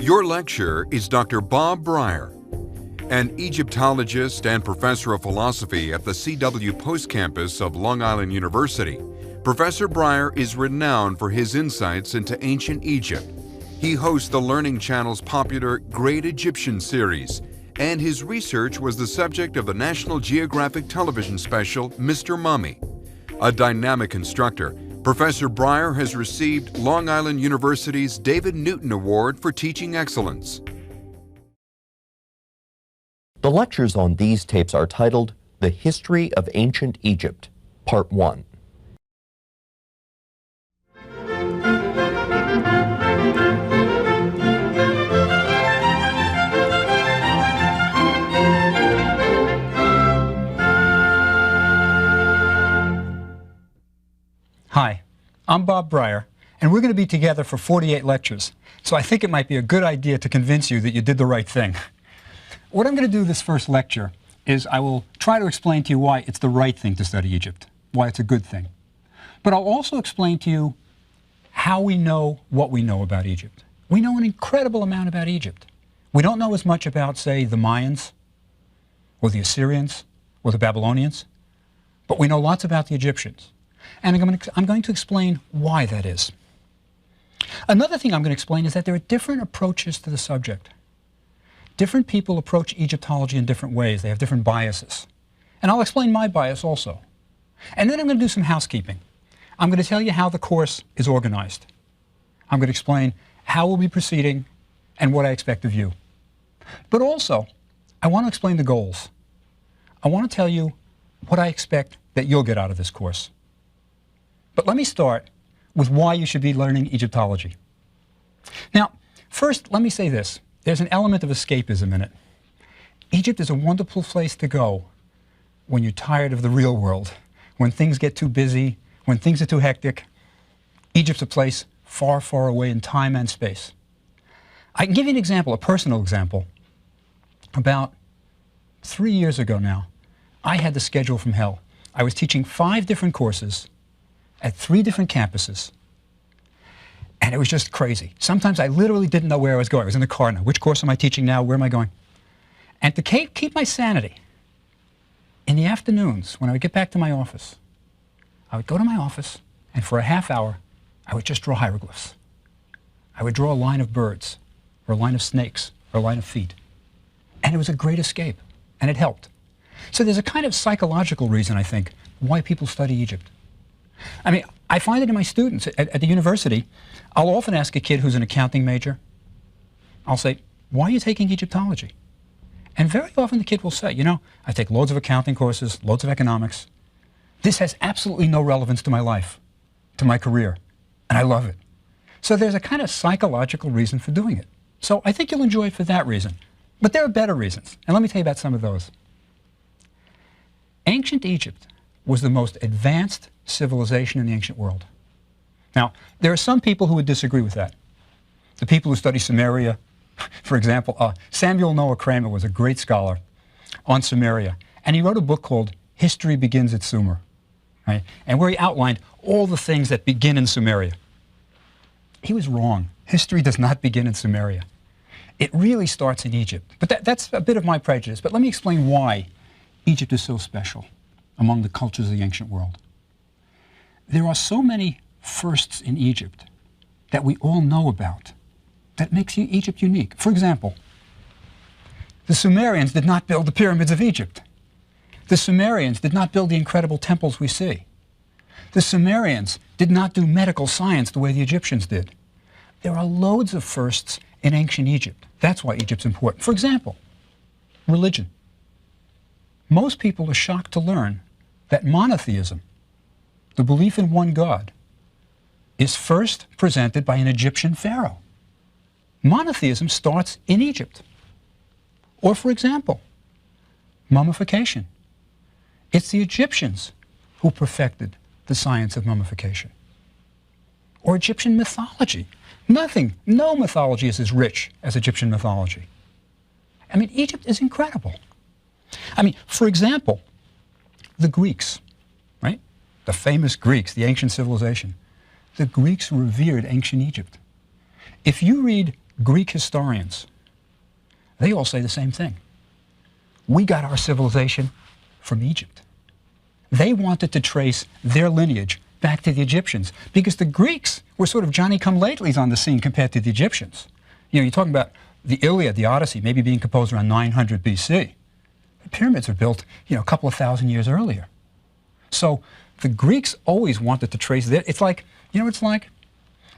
Your lecturer is Dr. Bob Brier, an Egyptologist and professor of philosophy at the C.W. Post campus of Long Island University. Professor Brier is renowned for his insights into ancient Egypt. He hosts the Learning Channel's popular Great Egyptian series, and his research was the subject of the National Geographic television special, Mr. Mummy. A dynamic instructor, Professor Brier has received Long Island University's David Newton Award for Teaching Excellence. The lectures on these tapes are titled The History of Ancient Egypt, Part 1. Hi, I'm Bob Brier, and we're going to be together for 48 lectures, so I think it might be a good idea to convince you that you did the right thing. What I'm going to do this first lecture is I will try to explain to you why it's the right thing to study Egypt, why it's a good thing. But I'll also explain to you how we know what we know about Egypt. We know an incredible amount about Egypt. We don't know as much about, say, the Mayans, or the Assyrians, or the Babylonians, but we know lots about the Egyptians. And I'm going to explain why that is. Another thing I'm going to explain is that there are different approaches to the subject. Different people approach Egyptology in different ways. They have different biases. And I'll explain my bias also. And then I'm going to do some housekeeping. I'm going to tell you how the course is organized. I'm going to explain how we'll be proceeding and what I expect of you. But also, I want to explain the goals. I want to tell you what I expect that you'll get out of this course. But let me start with why you should be learning Egyptology. Now, first, let me say this. There's an element of escapism in it. Egypt is a wonderful place to go when you're tired of the real world, when things get too busy, when things are too hectic. Egypt's a place far, far away in time and space. I can give you an example, a personal example. About 3 years ago now, I had the schedule from hell. I was teaching 5 different courses at 3 different campuses. And it was just crazy. Sometimes I literally didn't know where I was going. I was in the car now. Which course am I teaching now? Where am I going? And to keep my sanity, in the afternoons, when I would get back to my office, I would go to my office, and for a half hour, I would just draw hieroglyphs. I would draw a line of birds, or a line of snakes, or a line of feet. And it was a great escape, and it helped. So there's a kind of psychological reason, I think, why people study Egypt. I mean, I find it in my students at the university. I'll often ask a kid who's an accounting major, I'll say, why are you taking Egyptology? And very often the kid will say, you know, I take loads of accounting courses, loads of economics. This has absolutely no relevance to my life, to my career, and I love it. So there's a kind of psychological reason for doing it. So I think you'll enjoy it for that reason. But there are better reasons, and let me tell you about some of those. Ancient Egypt was the most advanced civilization in the ancient world. Now, there are some people who would disagree with that. The people who study Sumeria, for example, Samuel Noah Kramer was a great scholar on Sumeria, and he wrote a book called History Begins at Sumer, right? And where he outlined all the things that begin in Sumeria. He was wrong. History does not begin in Sumeria. It really starts in Egypt. But that's a bit of my prejudice. But let me explain why Egypt is so special among the cultures of the ancient world. There are so many firsts in Egypt that we all know about that makes Egypt unique. For example, the Sumerians did not build the pyramids of Egypt. The Sumerians did not build the incredible temples we see. The Sumerians did not do medical science the way the Egyptians did. There are loads of firsts in ancient Egypt. That's why Egypt's important. For example, religion. Most people are shocked to learn that monotheism, the belief in one God, is first presented by an Egyptian pharaoh. Monotheism starts in Egypt. Or, for example, mummification. It's the Egyptians who perfected the science of mummification. Or Egyptian mythology. No mythology is as rich as Egyptian mythology. I mean, Egypt is incredible. I mean, for example, the Greeks, right? The famous Greeks, the ancient civilization. The Greeks revered ancient Egypt. If you read Greek historians, they all say the same thing. We got our civilization from Egypt. They wanted to trace their lineage back to the Egyptians because the Greeks were sort of Johnny-come-latelys on the scene compared to the Egyptians. You know, you're talking about the Iliad, the Odyssey, maybe being composed around 900 BC. The pyramids were built, you know, a couple of thousand years earlier. So the Greeks always wanted to trace their, it's like, you know what it's like?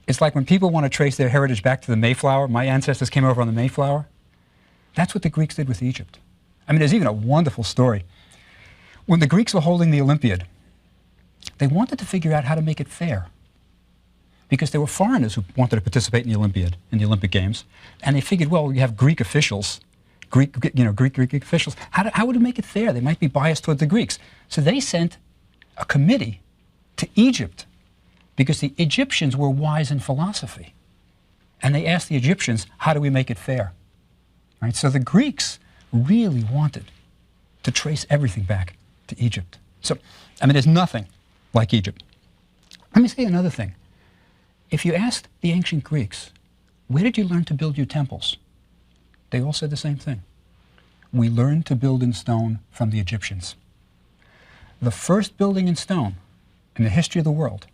It's like when people want to trace their heritage back to the Mayflower. My ancestors came over on the Mayflower. That's what the Greeks did with Egypt. I mean, there's even a wonderful story. When the Greeks were holding the Olympiad, they wanted to figure out how to make it fair because there were foreigners who wanted to participate in the Olympiad, in the Olympic Games, and they figured, well, you have Greek officials, Greek officials. How would it make it fair? They might be biased toward the Greeks. So they sent a committee to Egypt because the Egyptians were wise in philosophy. And they asked the Egyptians, how do we make it fair? Right? So the Greeks really wanted to trace everything back to Egypt. So, I mean, there's nothing like Egypt. Let me say another thing. If you asked the ancient Greeks, where did you learn to build your temples? They all said the same thing. We learned to build in stone from the Egyptians. The first building in stone in the history of the world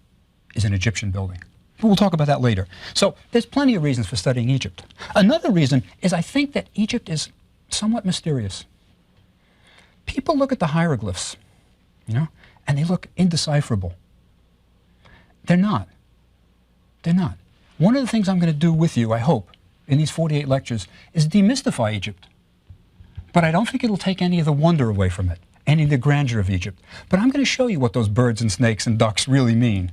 is an Egyptian building. We'll talk about that later. So there's plenty of reasons for studying Egypt. Another reason is I think that Egypt is somewhat mysterious. People look at the hieroglyphs, you know, and they look indecipherable. They're not. They're not. One of the things I'm going to do with you, I hope, in these 48 lectures is demystify Egypt. But I don't think it'll take any of the wonder away from it, any of the grandeur of Egypt. But I'm going to show you what those birds and snakes and ducks really mean.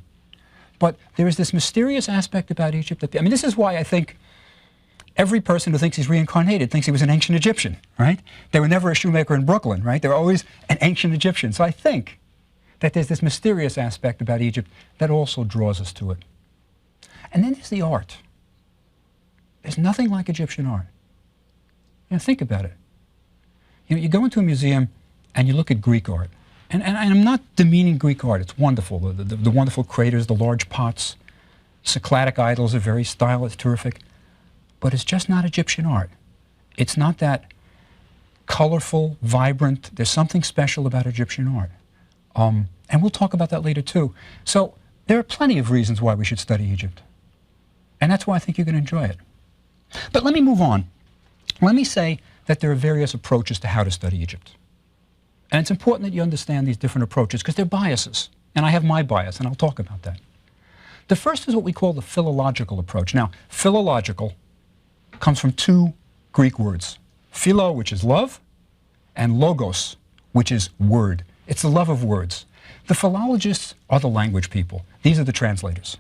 But there is this mysterious aspect about Egypt that, I mean, this is why I think every person who thinks he's reincarnated thinks he was an ancient Egyptian, right? They were never a shoemaker in Brooklyn, right? They were always an ancient Egyptian. So I think that there's this mysterious aspect about Egypt that also draws us to it. And then there's the art. There's nothing like Egyptian art. You know, think about it. You know, you go into a museum and you look at Greek art. And I'm not demeaning Greek art. It's wonderful. The wonderful craters, the large pots, Cycladic idols are very stylish, terrific. But it's just not Egyptian art. It's not that colorful, vibrant. There's something special about Egyptian art. And we'll talk about that later too. So there are plenty of reasons why we should study Egypt. And that's why I think you're going to enjoy it. But let me move on. Let me say that there are various approaches to how to study Egypt. And it's important that you understand these different approaches because they're biases. And I have my bias, and I'll talk about that. The first is what we call the philological approach. Now, philological comes from two Greek words. Philo, which is love, and logos, which is word. It's the love of words. The philologists are the language people. These are the translators.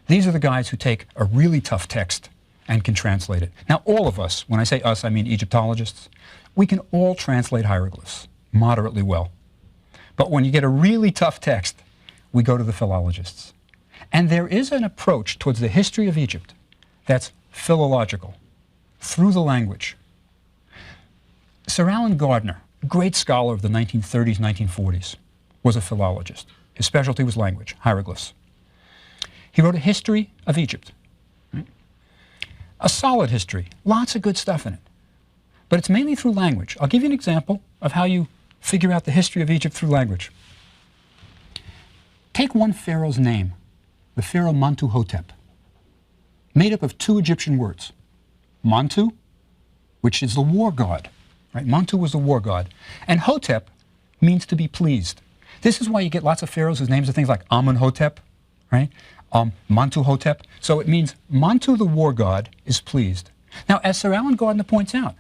These are the guys who take a really tough text and can translate it. Now, all of us, when I say us, I mean Egyptologists, we can all translate hieroglyphs moderately well. But when you get a really tough text, we go to the philologists. And there is an approach towards the history of Egypt that's philological, through the language. Sir Alan Gardner, great scholar of the 1930s, 1940s, was a philologist. His specialty was language, hieroglyphs. He wrote a history of Egypt. Right? A solid history, lots of good stuff in it. But it's mainly through language. I'll give you an example of how you figure out the history of Egypt through language. Take one pharaoh's name, the pharaoh Montuhotep, made up of two Egyptian words. Montu, which is the war god. Right? Montu was the war god. And Hotep means to be pleased. This is why you get lots of pharaohs whose names are things like Amenhotep, right? Montuhotep. So it means Montu, the war god, is pleased. Now, as Sir Alan Gardner points out,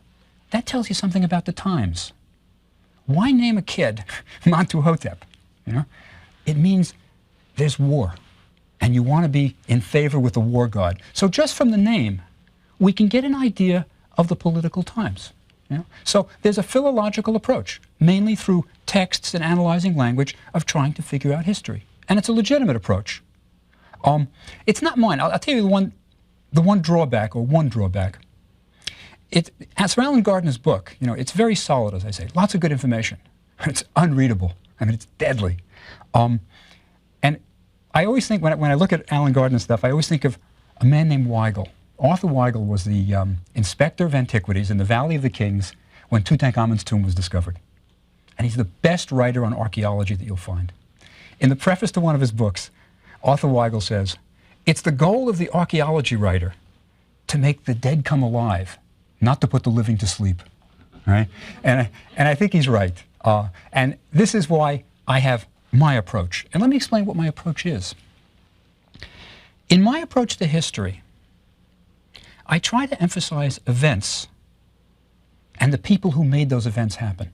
that tells you something about the times. Why name a kid Montuhotep? You know? It means there's war, and you want to be in favor with the war god. So just from the name, we can get an idea of the political times. You know? So there's a philological approach, mainly through texts and analyzing language of trying to figure out history. And it's a legitimate approach. It's not mine. I'll tell you the one drawback. Sir Alan Gardner's book, you know, it's very solid, as I say. Lots of good information. It's unreadable. I mean, it's deadly. And I always think, when I look at Alan Gardner's stuff, I always think of a man named Weigel. Arthur Weigel was the inspector of antiquities in the Valley of the Kings when Tutankhamun's tomb was discovered. And he's the best writer on archaeology that you'll find. In the preface to one of his books, Arthur Weigel says, "It's the goal of the archaeology writer to make the dead come alive, not to put the living to sleep." Right? And I think he's right. And this is why I have my approach. And let me explain what my approach is. In my approach to history, I try to emphasize events and the people who made those events happen.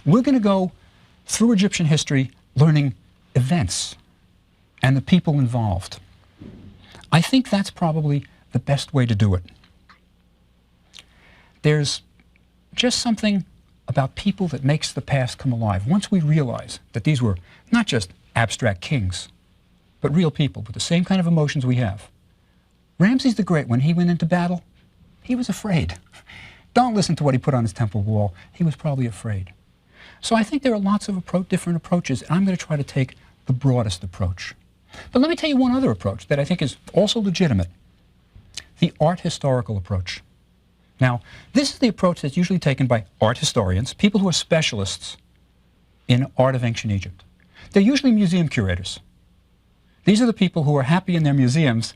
We're going to go through Egyptian history learning events and the people involved. I think that's probably the best way to do it. There's just something about people that makes the past come alive. Once we realize that these were not just abstract kings, but real people with the same kind of emotions we have. Ramses the Great, when he went into battle, he was afraid. Don't listen to what he put on his temple wall. He was probably afraid. So I think there are lots of different approaches, and I'm going to try to take the broadest approach. But let me tell you one other approach that I think is also legitimate, the art historical approach. Now, this is the approach that's usually taken by art historians, people who are specialists in art of ancient Egypt. They're usually museum curators. These are the people who are happy in their museums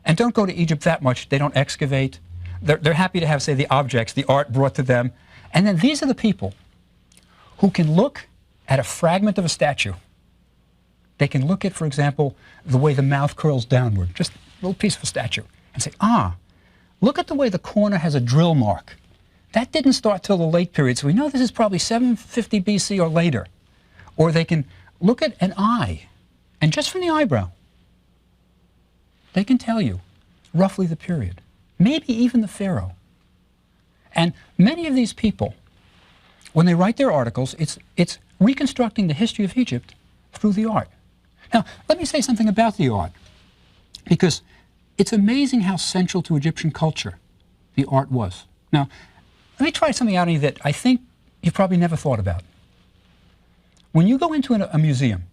and don't go to Egypt that much. They don't excavate. They're happy to have, say, the objects, the art brought to them. And then these are the people who can look at a fragment of a statue. They can look at, for example, the way the mouth curls downward, just a little piece of a statue, and say, ah, look at the way the corner has a drill mark. That didn't start till the late period, so we know this is probably 750 BC or later. Or they can look at an eye, and just from the eyebrow, they can tell you roughly the period, maybe even the pharaoh. And many of these people, when they write their articles, it's reconstructing the history of Egypt through the art. Now, let me say something about the art, because it's amazing how central to Egyptian culture the art was. Now, let me try something out on you that I think you've probably never thought about. When you go into a museum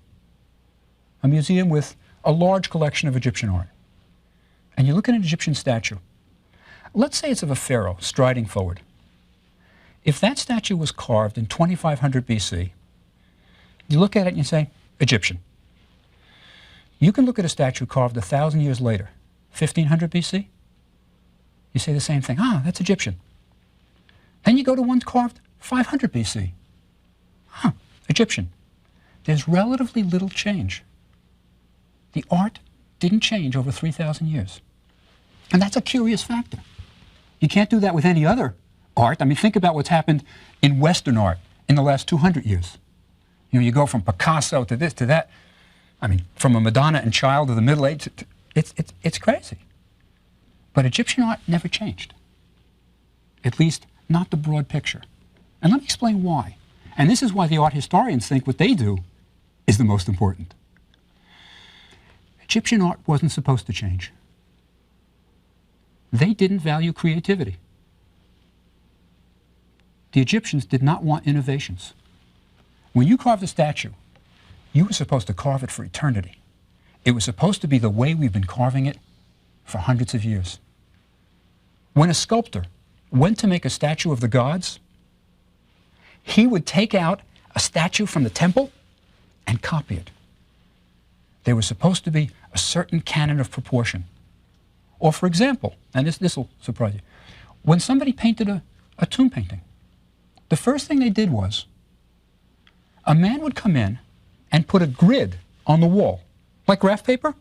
with a large collection of Egyptian art, and you look at an Egyptian statue, let's say it's of a pharaoh striding forward. If that statue was carved in 2500 BC, you look at it and you say, Egyptian. You can look at a statue carved 1,000 years later, 1500 BC, you say the same thing, ah, that's Egyptian. Then you go to one carved 500 BC, Egyptian. There's relatively little change. The art didn't change over 3,000 years. And that's a curious factor. You can't do that with any other art. I mean, think about what's happened in Western art in the last 200 years. You know, you go from Picasso to this to that. I mean, from a Madonna and Child to the Middle Age, it's crazy. But Egyptian art never changed. At least not the broad picture. And let me explain why. And this is why the art historians think what they do is the most important. Egyptian art wasn't supposed to change. They didn't value creativity. The Egyptians did not want innovations. When you carved a statue, you were supposed to carve it for eternity. It was supposed to be the way we've been carving it for hundreds of years. When a sculptor went to make a statue of the gods, he would take out a statue from the temple and copy it. There was supposed to be a certain canon of proportion. Or for example, and this will surprise you, when somebody painted a tomb painting, the first thing they did was a man would come in and put a grid on the wall, like graph paper.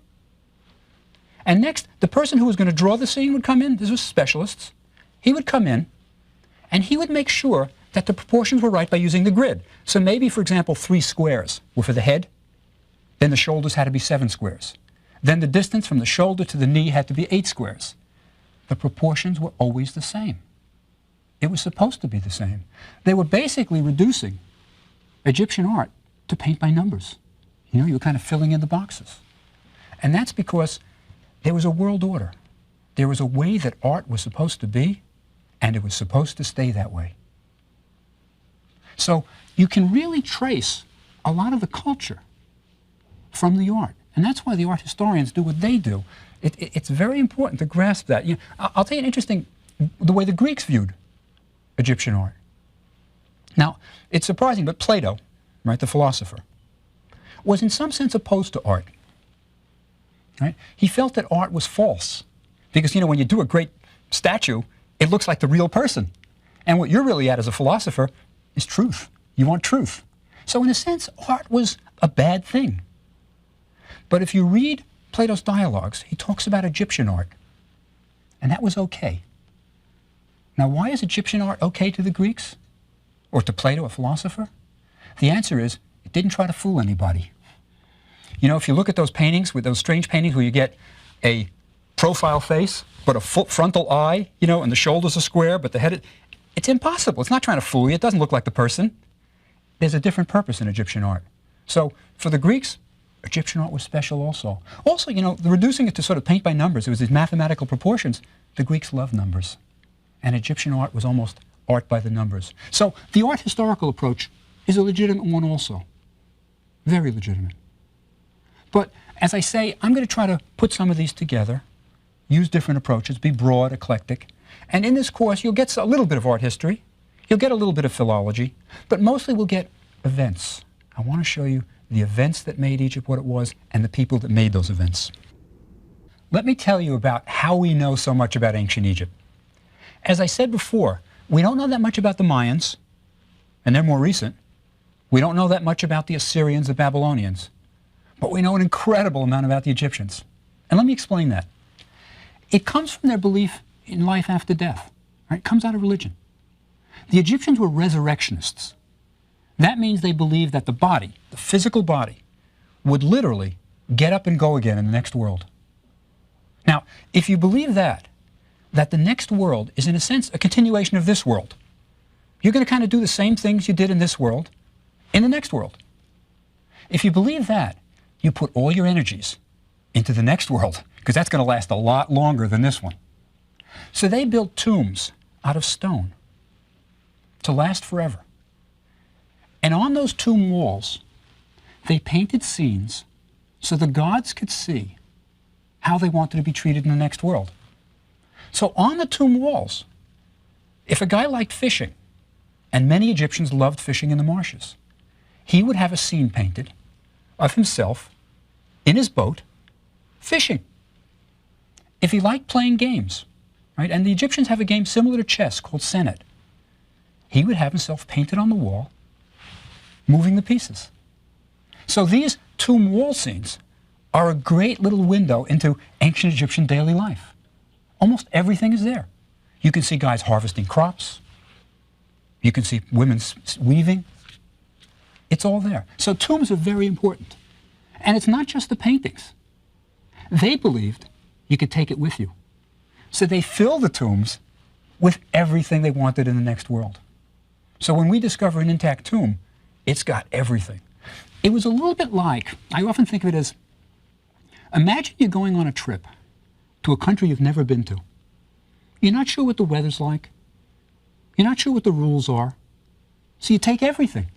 And next, the person who was going to draw the scene would come in. This was specialists. He would come in, and he would make sure that the proportions were right by using the grid. So maybe, for example, 3 squares were for the head. Then the shoulders had to be 7 squares. Then the distance from the shoulder to the knee had to be 8 squares. The proportions were always the same. It was supposed to be the same. They were basically reducing Egyptian art to paint by numbers. You know, you were kind of filling in the boxes. And that's because there was a world order. There was a way that art was supposed to be, and it was supposed to stay that way. So you can really trace a lot of the culture from the art. And that's why the art historians do what they do. It's very important to grasp that. You know, I'll tell you an interesting, the way the Greeks viewed Egyptian art. Now, it's surprising, but Plato, right, the philosopher, was in some sense opposed to art. Right? He felt that art was false. Because, you know, when you do a great statue, it looks like the real person. And what you're really at as a philosopher is truth. You want truth. So in a sense, art was a bad thing. But if you read Plato's dialogues, he talks about Egyptian art. And that was okay. Now, why is Egyptian art okay to the Greeks? Or to Plato, a philosopher? The answer is, it didn't try to fool anybody. You know, if you look at those paintings, with those strange paintings where you get a profile face, but a frontal eye, you know, and the shoulders are square, but the head, it's impossible. It's not trying to fool you. It doesn't look like the person. There's a different purpose in Egyptian art. So for the Greeks, Egyptian art was special also. Also, you know, reducing it to sort of paint by numbers, it was these mathematical proportions. The Greeks loved numbers. And Egyptian art was almost art by the numbers. So the art historical approach is a legitimate one also. Very legitimate. But as I say, I'm going to try to put some of these together, use different approaches, be broad, eclectic. And in this course, you'll get a little bit of art history, you'll get a little bit of philology, but mostly we'll get events. I want to show you the events that made Egypt what it was and the people that made those events. Let me tell you about how we know so much about ancient Egypt. As I said before, we don't know that much about the Mayans, and they're more recent. We don't know that much about the Assyrians, the Babylonians, but we know an incredible amount about the Egyptians. And let me explain that. It comes from their belief in life after death. Right? It comes out of religion. The Egyptians were resurrectionists. That means they believed that the body, the physical body, would literally get up and go again in the next world. Now, if you believe that the next world is in a sense a continuation of this world, you're going to kind of do the same things you did in this world in the next world. If you believe that, you put all your energies into the next world, because that's going to last a lot longer than this one. So they built tombs out of stone to last forever. And on those tomb walls, they painted scenes so the gods could see how they wanted to be treated in the next world. So on the tomb walls, if a guy liked fishing, and many Egyptians loved fishing in the marshes, he would have a scene painted of himself in his boat fishing. If he liked playing games, right, and the Egyptians have a game similar to chess called Senet, he would have himself painted on the wall, moving the pieces. So these tomb wall scenes are a great little window into ancient Egyptian daily life. Almost everything is there. You can see guys harvesting crops. You can see women weaving. It's all there. So tombs are very important. And it's not just the paintings. They believed you could take it with you. So they filled the tombs with everything they wanted in the next world. So when we discover an intact tomb, it's got everything. It was a little bit like, I often think of it as, imagine you're going on a trip to a country you've never been to. You're not sure what the weather's like. You're not sure what the rules are. So you take everything.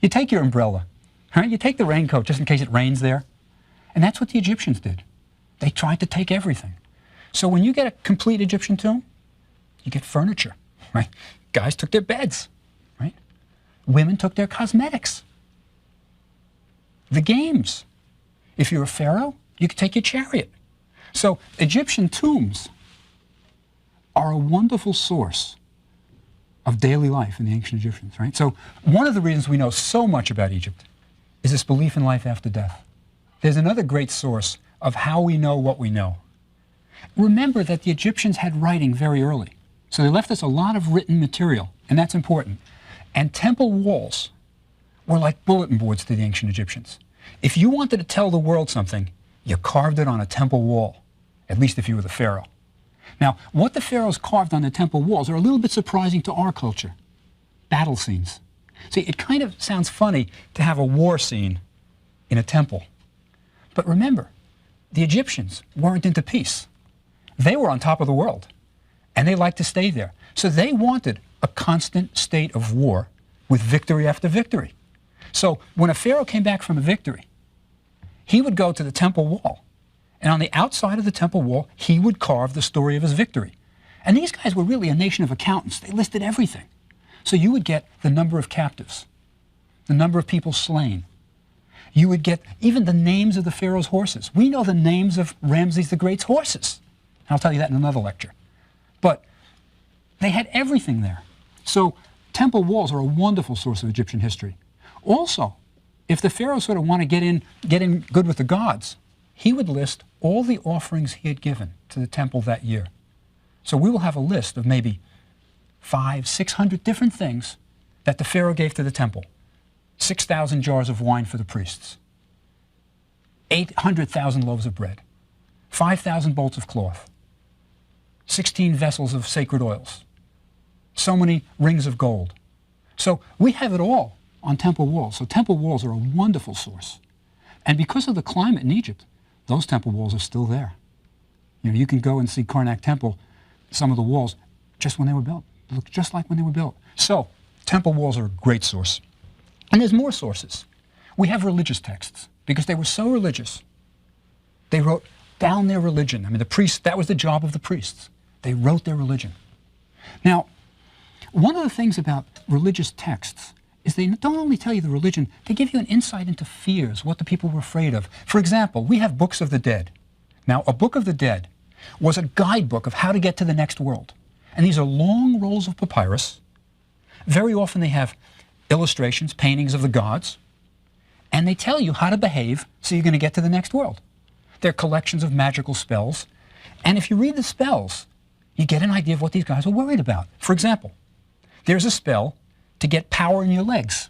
You take your umbrella, right? You take the raincoat just in case it rains there. And that's what the Egyptians did. They tried to take everything. So when you get a complete Egyptian tomb, you get furniture, right? Guys took their beds, right? Women took their cosmetics. The games. If you're a pharaoh, you could take your chariot. So Egyptian tombs are a wonderful source of daily life in the ancient Egyptians, right? So one of the reasons we know so much about Egypt is this belief in life after death. There's another great source of how we know what we know. Remember that the Egyptians had writing very early. So they left us a lot of written material, and that's important. And temple walls were like bulletin boards to the ancient Egyptians. If you wanted to tell the world something, you carved it on a temple wall, at least if you were the pharaoh. Now, what the pharaohs carved on the temple walls are a little bit surprising to our culture. Battle scenes. See, it kind of sounds funny to have a war scene in a temple. But remember, the Egyptians weren't into peace. They were on top of the world, and they liked to stay there. So they wanted a constant state of war with victory after victory. So when a pharaoh came back from a victory, he would go to the temple wall, and on the outside of the temple wall, he would carve the story of his victory. And these guys were really a nation of accountants. They listed everything. So you would get the number of captives, the number of people slain. You would get even the names of the Pharaoh's horses. We know the names of Ramses the Great's horses. I'll tell you that in another lecture. But they had everything there. So temple walls are a wonderful source of Egyptian history. Also, if the Pharaoh sort of want to get in good with the gods, he would list all the offerings he had given to the temple that year. So we will have a list of maybe 500, 600 different things that the Pharaoh gave to the temple. 6,000 jars of wine for the priests, 800,000 loaves of bread, 5,000 bolts of cloth, 16 vessels of sacred oils, so many rings of gold. So we have it all on temple walls. So temple walls are a wonderful source. And because of the climate in Egypt, those temple walls are still there. You know, you can go and see Karnak Temple, some of the walls, just when they were built. They look just like when they were built. So temple walls are a great source. And there's more sources. We have religious texts, because they were so religious. They wrote down their religion. I mean, the priests, that was the job of the priests. They wrote their religion. Now, one of the things about religious texts is they don't only tell you the religion, they give you an insight into fears, what the people were afraid of. For example, we have books of the dead. Now, a book of the dead was a guidebook of how to get to the next world. And these are long rolls of papyrus. Very often they have illustrations, paintings of the gods, and they tell you how to behave so you're going to get to the next world. They're collections of magical spells, and if you read the spells, you get an idea of what these guys were worried about. For example, there's a spell to get power in your legs.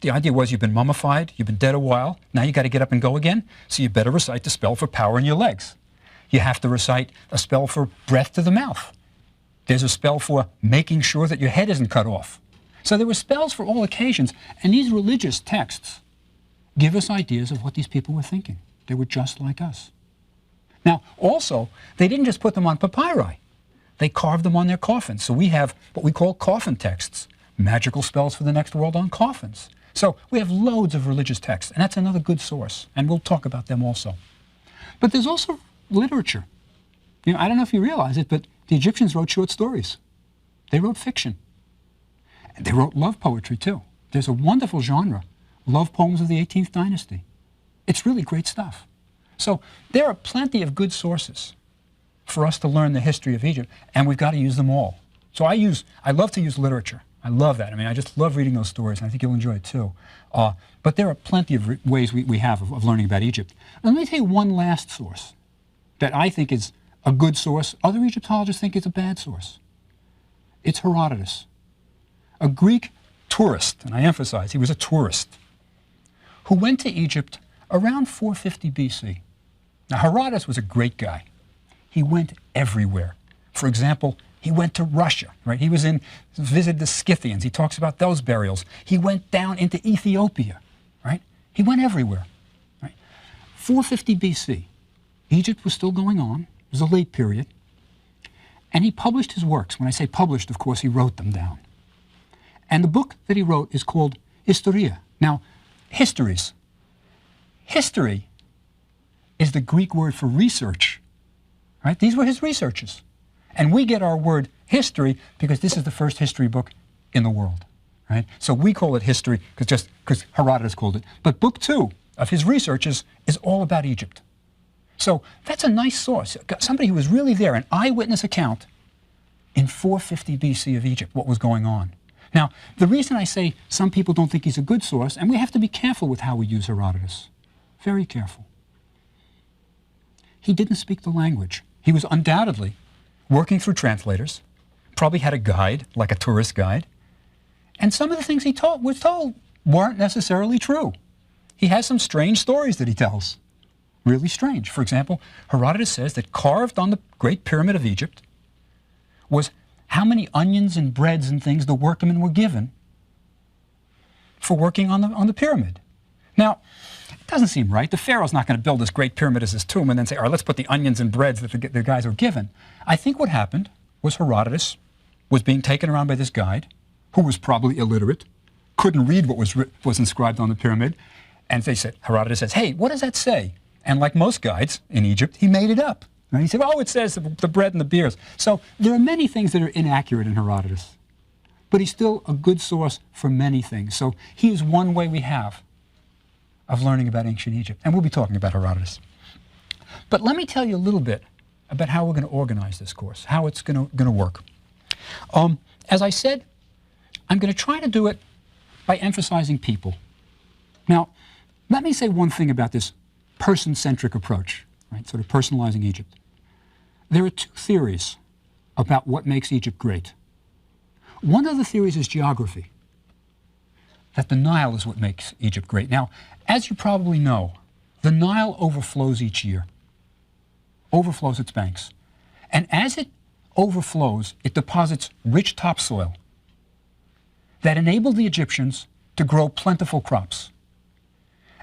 The idea was you've been mummified, you've been dead a while, now you got to get up and go again, so you better recite the spell for power in your legs. You have to recite a spell for breath to the mouth. There's a spell for making sure that your head isn't cut off. So there were spells for all occasions, and these religious texts give us ideas of what these people were thinking. They were just like us. Now, also, they didn't just put them on papyri. They carved them on their coffins. So we have what we call coffin texts, magical spells for the next world on coffins. So we have loads of religious texts, and that's another good source, and we'll talk about them also. But there's also literature. You know, I don't know if you realize it, but the Egyptians wrote short stories. They wrote fiction. And they wrote love poetry, too. There's a wonderful genre, love poems of the 18th dynasty. It's really great stuff. So there are plenty of good sources for us to learn the history of Egypt, and we've got to use them all. So I love to use literature. I love that. I mean, I just love reading those stories, and I think you'll enjoy it, too. But there are plenty of ways we have of learning about Egypt. Now, let me tell you one last source that I think is a good source. Other Egyptologists think it's a bad source. It's Herodotus, a Greek tourist, and I emphasize he was a tourist, who went to Egypt around 450 BC. Now, Herodotus was a great guy. He went everywhere. For example, he went to Russia, right? He visited the Scythians. He talks about those burials. He went down into Ethiopia, right? He went everywhere, right? 450 BC, Egypt was still going on. It was a late period. And he published his works. When I say published, of course, he wrote them down. And the book that he wrote is called Historia. Now, histories. History is the Greek word for research, right? These were his researches. And we get our word history because this is the first history book in the world, right? So we call it history because Herodotus called it. But book 2 of his researches is all about Egypt. So that's a nice source. Somebody who was really there, an eyewitness account in 450 BC of Egypt, what was going on. Now, the reason I say some people don't think he's a good source, and we have to be careful with how we use Herodotus. Very careful. He didn't speak the language. He was undoubtedly working through translators, probably had a guide, like a tourist guide, and some of the things he was told weren't necessarily true. He has some strange stories that he tells. Really strange. For example, Herodotus says that carved on the Great Pyramid of Egypt was how many onions and breads and things the workmen were given for working on the pyramid. Now, it doesn't seem right. The Pharaoh's not going to build this great pyramid as his tomb and then say, all right, let's put the onions and breads that the guys were given. I think what happened was Herodotus was being taken around by this guide, who was probably illiterate, couldn't read what was inscribed on the pyramid, And they said, Herodotus says, hey, what does that say? And like most guides in Egypt, he made it up. Right? He said, oh, it says the bread and the beers. So there are many things that are inaccurate in Herodotus. But he's still a good source for many things. So he is one way we have of learning about ancient Egypt. And we'll be talking about Herodotus. But let me tell you a little bit about how we're going to organize this course, how it's going to work. As I said, I'm going to try to do it by emphasizing people. Now, let me say one thing about this person-centric approach, right? Sort of personalizing Egypt. There are two theories about what makes Egypt great. One of the theories is geography, that the Nile is what makes Egypt great. Now, as you probably know, the Nile overflows each year, overflows its banks. And as it overflows, it deposits rich topsoil that enabled the Egyptians to grow plentiful crops.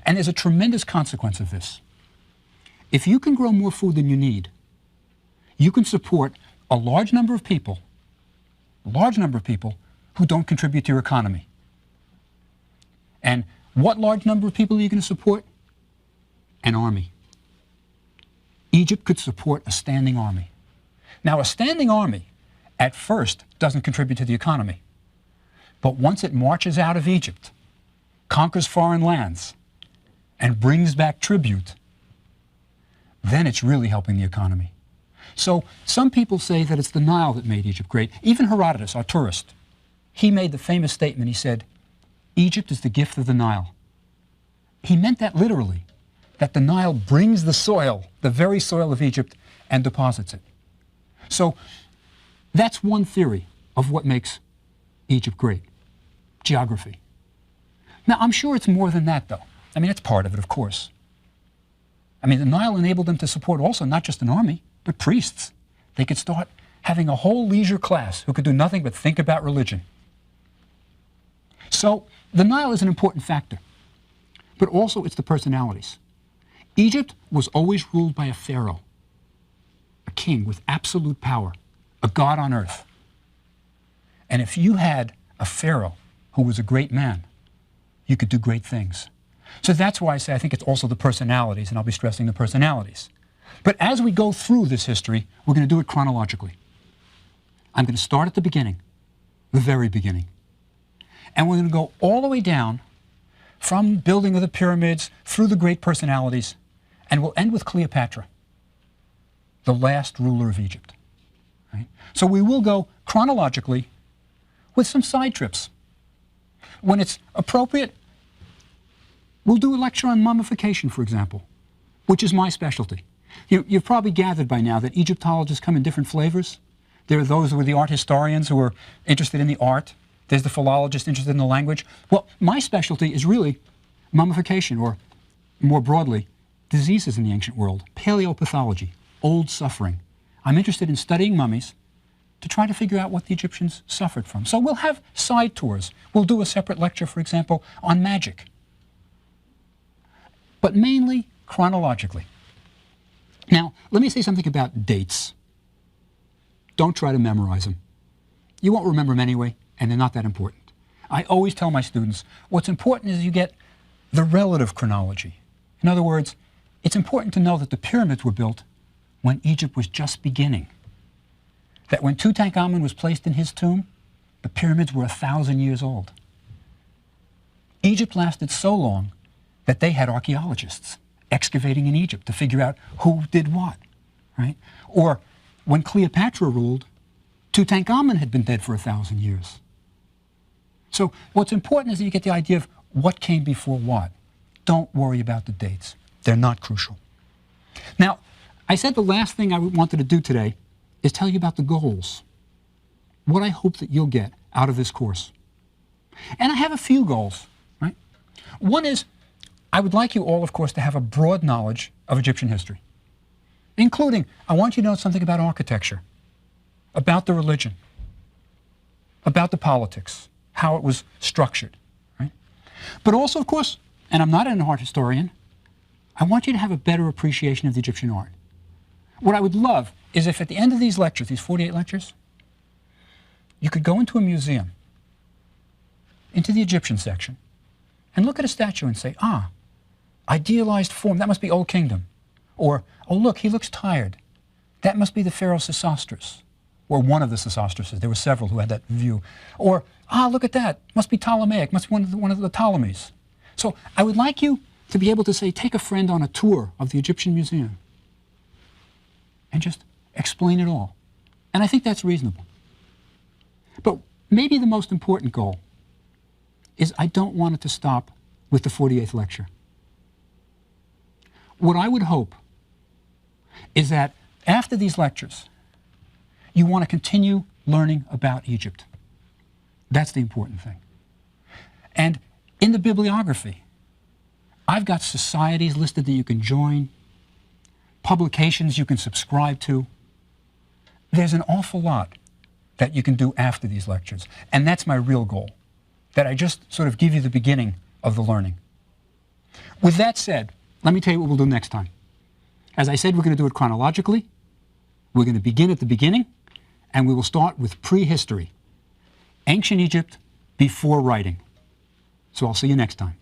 And there's a tremendous consequence of this. If you can grow more food than you need, you can support a large number of people who don't contribute to your economy. And what large number of people are you going to support? An army. Egypt could support a standing army. Now, a standing army, at first, doesn't contribute to the economy. But once it marches out of Egypt, conquers foreign lands, and brings back tribute, then it's really helping the economy. So some people say that it's the Nile that made Egypt great. Even Herodotus, our tourist, he made the famous statement. He said, Egypt is the gift of the Nile. He meant that literally, that the Nile brings the soil, the very soil of Egypt, and deposits it. So that's one theory of what makes Egypt great, geography. Now, I'm sure it's more than that, though. I mean, it's part of it, of course. I mean, the Nile enabled them to support also not just an army, but priests. They could start having a whole leisure class who could do nothing but think about religion. So the Nile is an important factor, but also it's the personalities. Egypt was always ruled by a pharaoh, a king with absolute power, a god on earth. And if you had a pharaoh who was a great man, you could do great things. So that's why I say I think it's also the personalities, and I'll be stressing the personalities. But as we go through this history, we're going to do it chronologically. I'm going to start at the beginning, the very beginning. And we're going to go all the way down from building of the pyramids through the great personalities, and we'll end with Cleopatra, the last ruler of Egypt. Right? So we will go chronologically with some side trips. When it's appropriate, we'll do a lecture on mummification, for example, which is my specialty. You've probably gathered by now that Egyptologists come in different flavors. There are those who are the art historians who are interested in the art. There's the philologists interested in the language. Well, my specialty is really mummification, or more broadly, diseases in the ancient world, paleopathology, old suffering. I'm interested in studying mummies to try to figure out what the Egyptians suffered from. So we'll have side tours. We'll do a separate lecture, for example, on magic. But mainly chronologically. Now, let me say something about dates. Don't try to memorize them. You won't remember them anyway, and they're not that important. I always tell my students, what's important is you get the relative chronology. In other words, it's important to know that the pyramids were built when Egypt was just beginning. That when Tutankhamun was placed in his tomb, the pyramids were 1,000 years old. Egypt lasted so long that they had archaeologists excavating in Egypt to figure out who did what, right? Or when Cleopatra ruled, Tutankhamun had been dead for 1,000 years. So what's important is that you get the idea of what came before what. Don't worry about the dates. They're not crucial. Now, I said the last thing I wanted to do today is tell you about the goals, what I hope that you'll get out of this course. And I have a few goals, right? One is, I would like you all, of course, to have a broad knowledge of Egyptian history, including, I want you to know something about architecture, about the religion, about the politics, how it was structured, right? But also, of course, and I'm not an art historian, I want you to have a better appreciation of the Egyptian art. What I would love is if at the end of these lectures, these 48 lectures, you could go into a museum, into the Egyptian section, and look at a statue and say, ah, idealized form, that must be Old Kingdom. Or, oh look, he looks tired. That must be the Pharaoh Sesostris. Or one of the Sesostrises. There were several who had that view. Or, look at that. Must be Ptolemaic. Must be one of the Ptolemies. So I would like you to be able to say, take a friend on a tour of the Egyptian Museum and just explain it all. And I think that's reasonable. But maybe the most important goal is I don't want it to stop with the 48th lecture. What I would hope is that after these lectures, you want to continue learning about Egypt. That's the important thing. And in the bibliography, I've got societies listed that you can join, publications you can subscribe to. There's an awful lot that you can do after these lectures. And that's my real goal, that I just sort of give you the beginning of the learning. With that said, let me tell you what we'll do next time. As I said, we're going to do it chronologically. We're going to begin at the beginning, and we will start with prehistory, ancient Egypt before writing. So I'll see you next time.